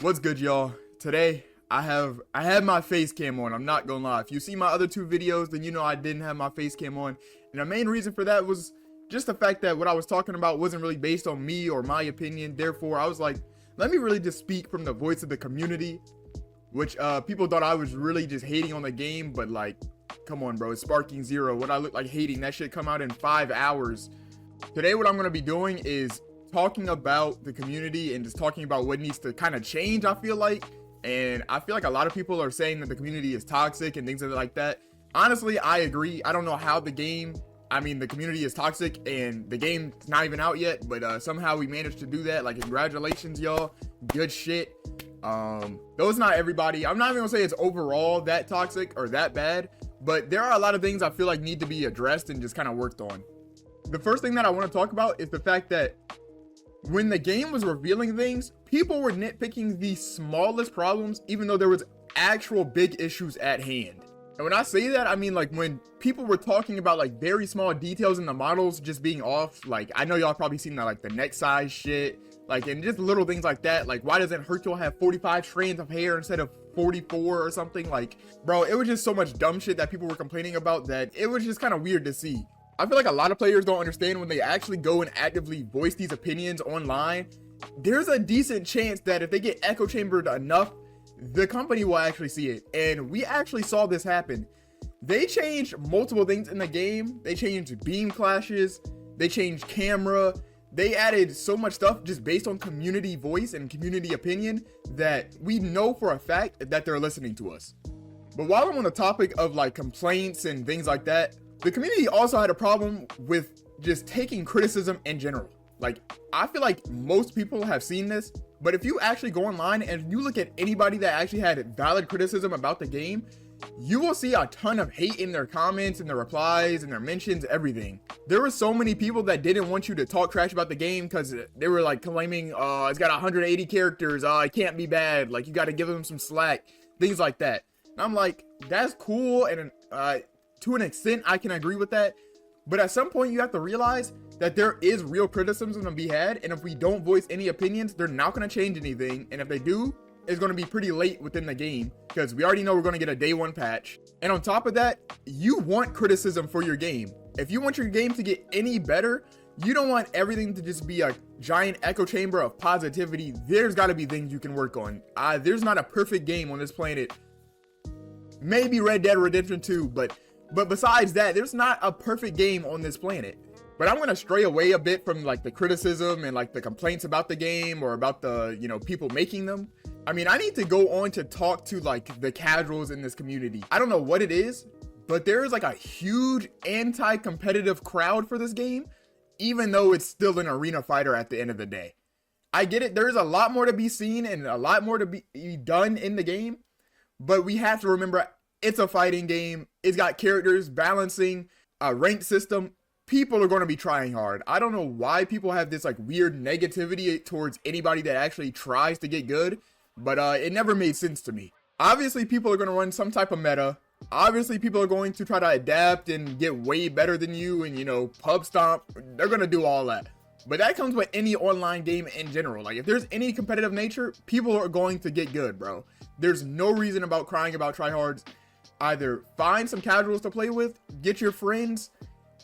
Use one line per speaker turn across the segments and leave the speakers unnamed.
What's good, y'all? Today I had my face cam on. I'm not gonna lie. If you see my other two videos, then you know I didn't have my face cam on. And the main reason for that was just the fact that what I was talking about wasn't really based on me or my opinion. Therefore, I was like, let me really just speak from the voice of the community, which people thought I was really just hating on the game, but like, come on, bro. It's Sparking Zero. What I look like hating? That shit come out in 5 hours. Today, what I'm gonna be doing is talking about the community and just talking about what needs to kind of change, I feel like. And I feel like a lot of people are saying that the community is toxic and things like that. Honestly, I agree. I don't know how the community is toxic and the game's not even out yet, but somehow we managed to do that. Like, congratulations, y'all. Good shit. Though it's not everybody. I'm not even gonna say it's overall that toxic or that bad, but there are a lot of things I feel like need to be addressed and just kind of worked on. The first thing that I want to talk about is the fact that when the game was revealing things, people were nitpicking the smallest problems, even though there was actual big issues at hand. And when I say that, I mean like when people were talking about like very small details in the models just being off. Like, I know y'all probably seen that, like the neck size shit, like, and just little things like that. Like, why doesn't Hercule have 45 strands of hair instead of 44 or something? Like, bro, it was just so much dumb shit that people were complaining about that it was just kind of weird to see. I feel like a lot of players don't understand when they actually go and actively voice these opinions online. There's a decent chance that if they get echo chambered enough, the company will actually see it. And we actually saw this happen. They changed multiple things in the game. They changed beam clashes. They changed camera. They added so much stuff just based on community voice and community opinion that we know for a fact that they're listening to us. But while I'm on the topic of like complaints and things like that, the community also had a problem with just taking criticism in general. Like, I feel like most people have seen this, but if you actually go online and you look at anybody that actually had valid criticism about the game, you will see a ton of hate in their comments and their replies and their mentions, everything. There were so many people that didn't want you to talk trash about the game because they were like claiming, it's got 180 characters, it can't be bad, like you got to give them some slack, things like that. And I'm like, that's cool, and to an extent, I can agree with that. But at some point, you have to realize that there is real criticism to be had. And if we don't voice any opinions, they're not going to change anything. And if they do, it's going to be pretty late within the game because we already know we're going to get a day one patch. And on top of that, you want criticism for your game. If you want your game to get any better, you don't want everything to just be a giant echo chamber of positivity. There's got to be things you can work on. There's not a perfect game on this planet. Maybe Red Dead Redemption 2, but besides that, there's not a perfect game on this planet. But I'm gonna stray away a bit from like the criticism and like the complaints about the game or about the, people making them. I mean, I need to go on to talk to like the casuals in this community. I don't know what it is, but there is like a huge anti-competitive crowd for this game, even though it's still an arena fighter at the end of the day. I get it. There's a lot more to be seen and a lot more to be done in the game, but we have to remember it's a fighting game. It's got characters, balancing, a ranked system. People are going to be trying hard. I don't know why people have this like weird negativity towards anybody that actually tries to get good, but it never made sense to me. Obviously, people are going to run some type of meta. Obviously, people are going to try to adapt and get way better than you and, pub stomp. They're going to do all that. But that comes with any online game in general. Like, if there's any competitive nature, people are going to get good, bro. There's no reason about crying about tryhards. Either find some casuals to play with, get your friends,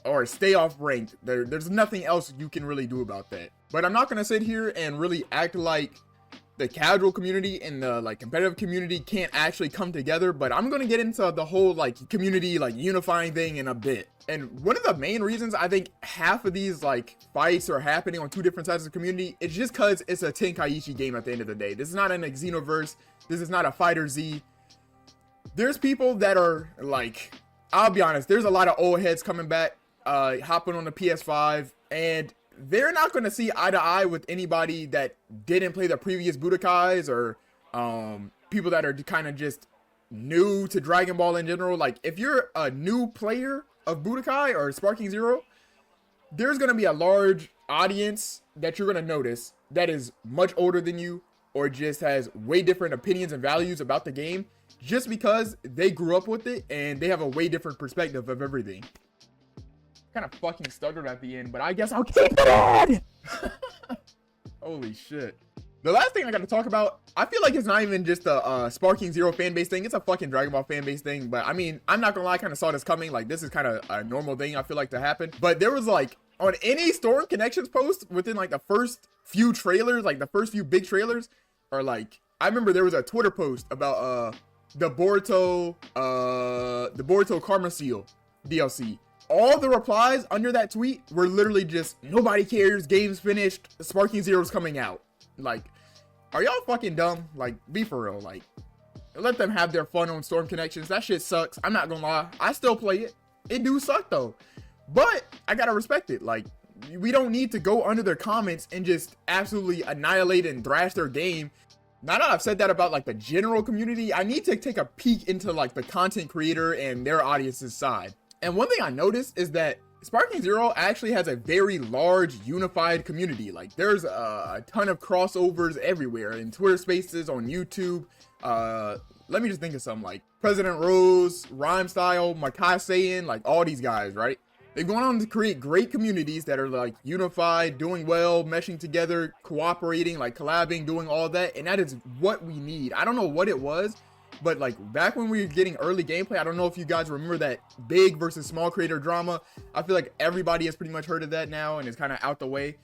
or stay off ranked. There's nothing else you can really do about that. But I'm not gonna sit here and really act like the casual community and the like competitive community can't actually come together. But I'm gonna get into the whole like community like unifying thing in a bit. And one of the main reasons I think half of these like fights are happening on two different sides of the community is just because it's a Tenkaichi game at the end of the day. This is not an Xenoverse. This is not a Fighter Z. There's people that are like, I'll be honest, there's a lot of old heads coming back, hopping on the PS5, and they're not going to see eye to eye with anybody that didn't play the previous Budokais or people that are kind of just new to Dragon Ball in general. Like, if you're a new player of Budokai or Sparking Zero, there's going to be a large audience that you're going to notice that is much older than you or just has way different opinions and values about the game, just because they grew up with it and they have a way different perspective of everything. Kind of fucking stuttered at the end, but I guess I'll keep it in. Holy shit. The last thing I got to talk about, I feel like it's not even just a Sparking Zero fan base thing. It's a fucking Dragon Ball fan base thing. But I mean, I'm not gonna lie, I kind of saw this coming. Like, this is kind of a normal thing I feel like to happen. But there was like, on any Storm Connections post within like the first few trailers, like the first few big trailers, or like, I remember there was a Twitter post about the Boruto Karma Seal DLC. All the replies under that tweet were literally just, nobody cares, game's finished, Sparking Zero's coming out. Like, are y'all fucking dumb? Like, be for real. Like, let them have their fun on Storm Connections. That shit sucks. I'm not gonna lie. I still play it. It do suck though. But I gotta respect it. Like, we don't need to go under their comments and just absolutely annihilate and thrash their game. Now that I've said that about like the general community, I need to take a peek into like the content creator and their audience's side. And one thing I noticed is that Sparking Zero actually has a very large unified community. Like, there's a ton of crossovers everywhere in Twitter Spaces, on YouTube. Let me just think of some, like President Rose, Rhyme Style, Makai Saiyan, like all these guys, right? They've gone on to create great communities that are like unified, doing well, meshing together, cooperating, like collabing, doing all that. And that is what we need. I don't know what it was, but like back when we were getting early gameplay, I don't know if you guys remember that big versus small creator drama. I feel like everybody has pretty much heard of that now and it's kind of out the way.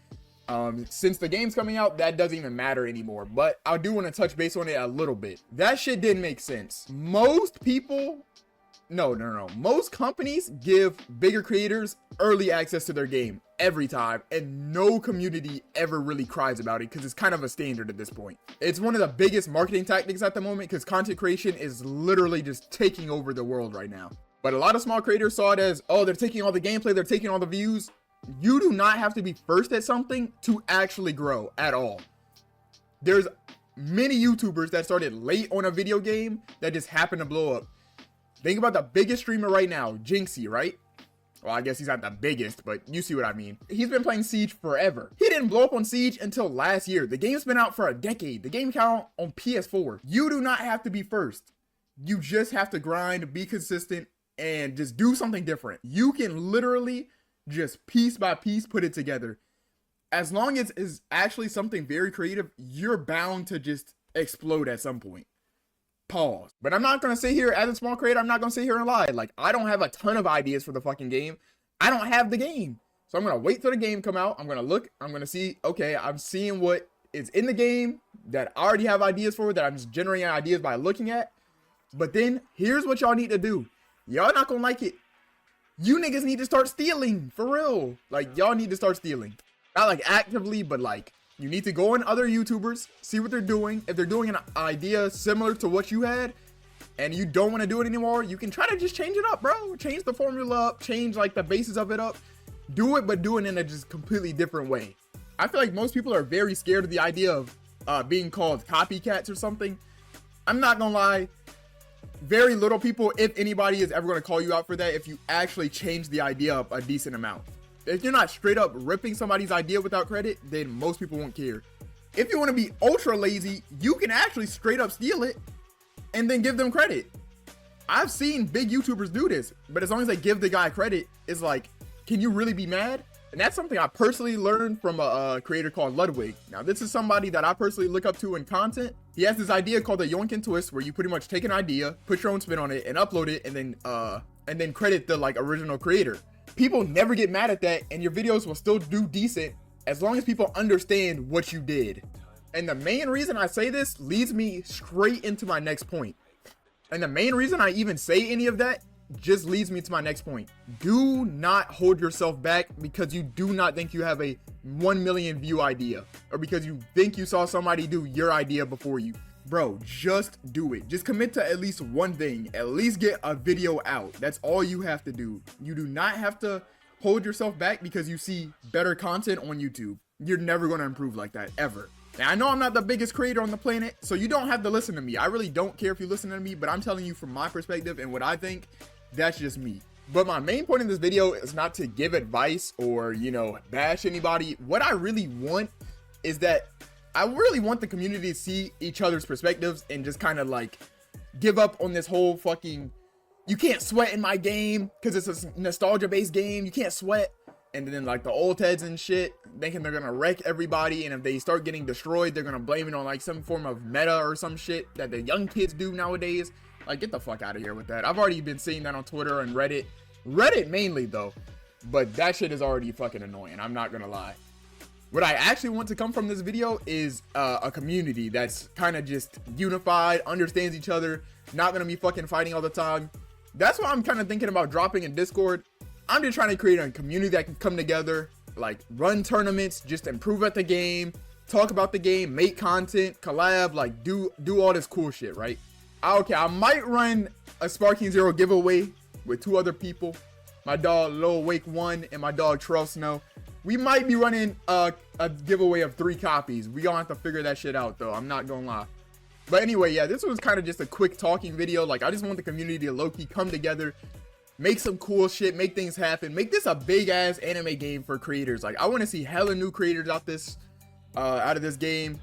Since the game's coming out, that doesn't even matter anymore, but I do want to touch base on it a little bit. That shit didn't make sense. Most people, most companies give bigger creators early access to their game every time, and no community ever really cries about it because it's kind of a standard at this point. It's one of the biggest marketing tactics at the moment because content creation is literally just taking over the world right now. But a lot of small creators saw it as, oh, they're taking all the gameplay, they're taking all the views. You do not have to be first at something to actually grow at all. There's many YouTubers that started late on a video game that just happened to blow up. Think about the biggest streamer right now, Jinxie, right? Well, I guess he's not the biggest, but you see what I mean. He's been playing Siege forever. He didn't blow up on Siege until last year. The game's been out for a decade. The game came out on PS4. You do not have to be first. You just have to grind, be consistent, and just do something different. You can literally just piece by piece put it together. As long as it's actually something very creative, you're bound to just explode at some point. Pause. But I'm not gonna sit here as a small creator, I'm not gonna sit here and lie. Like, I don't have a ton of ideas for the fucking game. I don't have the game. So I'm gonna wait till the game come out. I'm gonna look, I'm gonna see, okay, I'm seeing what is in the game that I already have ideas for, that I'm just generating ideas by looking at. But then here's what y'all need to do. Y'all not gonna like it. You niggas need to start stealing, for real. Like, y'all need to start stealing. Not like actively, but like, you need to go on other YouTubers, see what they're doing. If they're doing an idea similar to what you had, and you don't want to do it anymore, you can try to just change it up, bro. Change the formula up, change like the basis of it up. Do it, but do it in a just completely different way. I feel like most people are very scared of the idea of being called copycats or something. I'm not gonna lie. Very little people, if anybody, is ever going to call you out for that if you actually change the idea up a decent amount. If you're not straight up ripping somebody's idea without credit, then most people won't care. If you want to be ultra lazy, you can actually straight up steal it and then give them credit. I've seen big YouTubers do this, but as long as they give the guy credit, it's like, can you really be mad? And that's something I personally learned from a creator called Ludwig. Now, this is somebody that I personally look up to in content. He has this idea called the Yoinkin Twist, where you pretty much take an idea, put your own spin on it, and upload it, and then credit the like original creator. People never get mad at that, and your videos will still do decent as long as people understand what you did. And the main reason I say this leads me straight into my next point. And the main reason I even say any of that just leads me to my next point. Do not hold yourself back because you do not think you have a 1 million view idea, or because you think you saw somebody do your idea before you. Bro, just do it. Just commit to at least one thing. At least get a video out. That's all you have to do. You do not have to hold yourself back because you see better content on YouTube. You're never going to improve like that, ever. Now, I know I'm not the biggest creator on the planet, so you don't have to listen to me. I really don't care if you listen to me, but I'm telling you from my perspective and what I think. That's just me. But my main point in this video is not to give advice or, you know, bash anybody. What I really want is that I really want the community to see each other's perspectives and just kind of like give up on this whole fucking, you can't sweat in my game because it's a nostalgia based game. You can't sweat. and then like the old heads and shit thinking they're gonna wreck everybody, and if they start getting destroyed, they're gonna blame it on like some form of meta or some shit that the young kids do nowadays. Like, get the fuck out of here with that. I've already been seeing that on Twitter and Reddit mainly though, but that shit is already fucking annoying, I'm not gonna lie. What I actually want to come from this video is a community that's kind of just unified, understands each other, not gonna be fucking fighting all the time. That's what I'm kind of thinking about dropping in Discord. I'm just trying to create a community that can come together, like run tournaments, just improve at the game, talk about the game, make content, collab, like do all this cool shit, right? Okay, I might run a Sparking Zero giveaway with 2 other people, my dog Lil Wake 1 and my dog Trail Snow. We might be running a giveaway of 3 copies. We gonna have to figure that shit out though, I'm not gonna lie. But anyway, yeah, this was kind of just a quick talking video. Like, I just want the community to low-key come together, make some cool shit, make things happen, make this a big ass anime game for creators. Like, I want to see hella new creators out of this game.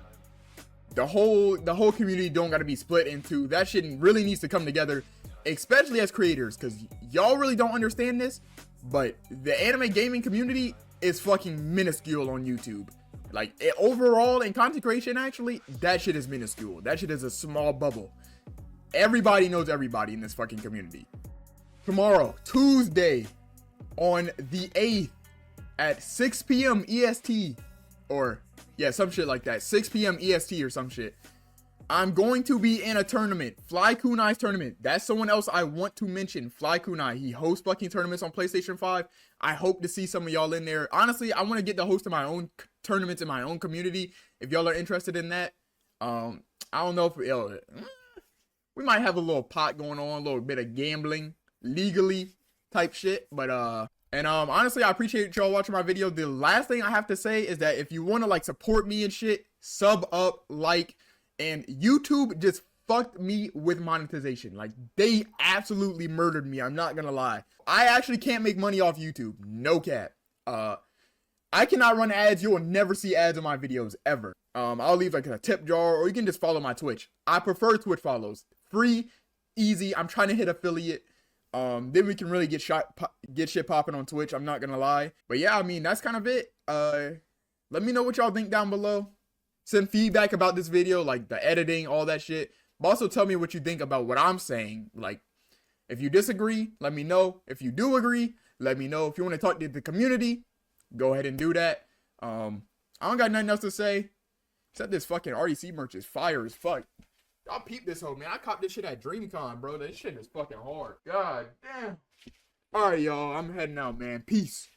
The whole community don't got to be split into. That shit really needs to come together, especially as creators, because y'all really don't understand this, but the anime gaming community is fucking minuscule on YouTube. Like, overall in content creation, actually, that shit is minuscule. That shit is a small bubble. Everybody knows everybody in this fucking community. Tomorrow, Tuesday, on the 8th at 6 p.m. EST, or yeah, some shit like that, 6 p.m. EST or some shit, I'm going to be in a tournament, Fly Kunai's tournament. That's someone else I want to mention, Fly Kunai. He hosts fucking tournaments on PlayStation 5. I hope to see some of y'all in there. Honestly, I want to get the host of my own tournaments in my own community. If y'all are interested in that, I don't know if we might have a little pot going on, a little bit of gambling, legally type shit. But honestly, I appreciate y'all watching my video. The last thing I have to say is that if you want to like support me and shit, sub up, like. And YouTube just fucked me with monetization. Like, they absolutely murdered me, I'm not gonna lie. I actually can't make money off YouTube, no cap. I cannot run ads. You will never see ads on my videos ever. I'll leave like a tip jar, or you can just follow my Twitch. I prefer Twitch follows. Free, easy. I'm trying to hit affiliate. Then we can really get shit popping on Twitch, I'm not gonna lie. But yeah, I mean, that's kind of it. Let me know what y'all think down below. Send feedback about this video, like the editing, all that shit. But also tell me what you think about what I'm saying. Like, if you disagree, let me know. If you do agree, let me know. If you want to talk to the community, go ahead and do that. I don't got nothing else to say, except this fucking RDC merch is fire as fuck. Y'all peep this hoe, man. I copped this shit at DreamCon, bro. This shit is fucking hard. God damn. Alright, y'all. I'm heading out, man. Peace.